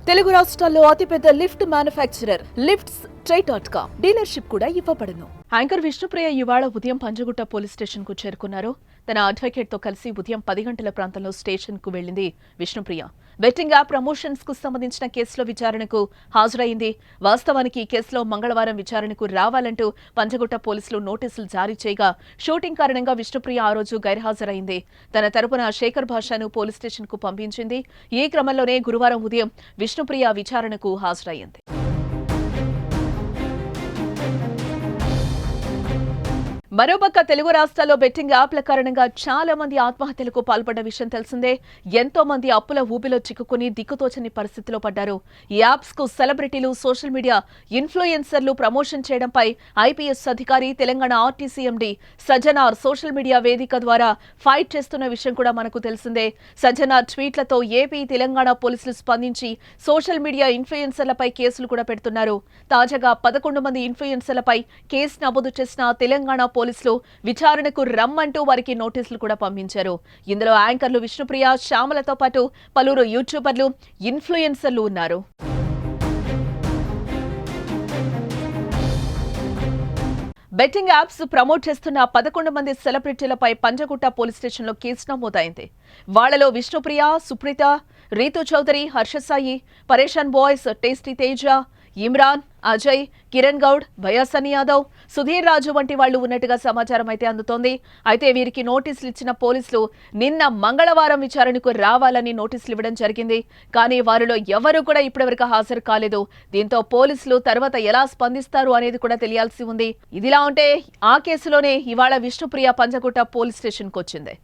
తెలుగు రాష్ట్రాల్లో అతిపెద్ద lift manufacturer lifts ట్రై.com dealership కూడా ఇవ్వబడును. యాంకర్ విష్ణుప్రియ ఇవాళ ఉదయం పంజగుట్ట పోలీస్ స్టేషన్ కు చేరుకున్నారు. తన అడ్వకేట్ తో కలిసి ఉదయం 10 గంటల ప్రాంతంలో స్టేషన్ కు వెళ్లింది విష్ణుప్రియ. బెట్టింగ్ యాప్ ప్రమోషన్స్ కు సంబంధించిన కేసులో విచారణకు హాజరైంది. వాస్తవానికి ఈ కేసులో మంగళవారం విచారణకు రావాలంటూ పంజగుట్ట పోలీసులు నోటీసులు జారీ చేయగా షూటింగ్ కారణంగా విష్ణుప్రియ ఆ రోజు గైర్హాజరైంది. తన తరపున శేఖర్ భాషను పోలీస్ స్టేషన్ కు పంపించింది. ఈ క్రమంలోనే గురువారం ఉదయం విష్ణుప్రియ విచారణకు హాజరైంది. మరోపక్క తెలుగు రాష్ట్రాల్లో బెట్టింగ్ యాప్ల కారణంగా చాలా మంది ఆత్మహత్యలకు పాల్పడ్డ విషయం తెలిసిందే. ఎంతో మంది అప్పుల ఊబిలో చిక్కుకుని దిక్కుతోచని పరిస్థితిలో పడ్డారు. ఈ యాప్స్ కు సెలబ్రిటీలు, సోషల్ మీడియా ఇన్ఫ్లుయెన్సర్లు ప్రమోషన్ చేయడంపై ఐపీఎస్ అధికారి, Telangana RTC MD Sajjanar social media వేదిక ద్వారా ఫైట్ చేస్తున్న విషయం కూడా మనకు తెలిసిందే. సజ్జనార్ ట్వీట్లతో ఏపీ, తెలంగాణ పోలీసులు స్పందించి సోషల్ మీడియా ఇన్ఫ్లుయెన్సర్లపై కేసులు కూడా పెడుతున్నారు. తాజాగా 11 మంది ఇన్ఫ్లుయెన్సర్లపై కేసు నమోదు చేసిన తెలంగాణ పోలీసులు విచారణకు రమ్మంటూ వారికి నోటీసులు కూడా పంపించారు. ఇందులో యాంకర్లు విష్ణుప్రియ, శ్యామలతో పాటు పలువురు యూట్యూబర్లు, ఇన్ఫ్లుయెన్సర్లు ఉన్నారు. బెట్టింగ్ యాప్స్ ప్రమోట్ చేస్తున్న 11 మంది సెలబ్రిటీలపై పంజగుట్ట పోలీస్ స్టేషన్లో కేసు నమోదైంది. వాళ్లలో విష్ణుప్రియ, సుప్రీత, రీతు చౌదరి, హర్షసాయి, పరేషాన్ బాయ్స్, టేస్టీ తేజ, ఇమ్రాన్, అజయ్, కిరణ్ గౌడ్, భయాసని యాదవ్, సుధీర్ రాజు వంటి వాళ్లు ఉన్నట్టుగా సమాచారం అయితే అందుతోంది. అయితే వీరికి నోటీసులు ఇచ్చిన పోలీసులు నిన్న మంగళవారం విచారణకు రావాలని నోటీసులు ఇవ్వడం జరిగింది. కానీ వారిలో ఎవరూ కూడా ఇప్పటివరకు హాజరు కాలేదు. దీంతో పోలీసులు తర్వాత ఎలా స్పందిస్తారు అనేది కూడా తెలియాల్సి ఉంది. ఇదిలా ఉంటే ఆ కేసులోనే ఇవాళ విష్ణుప్రియ పంజగుట్ట పోలీస్ స్టేషన్కు వచ్చింది.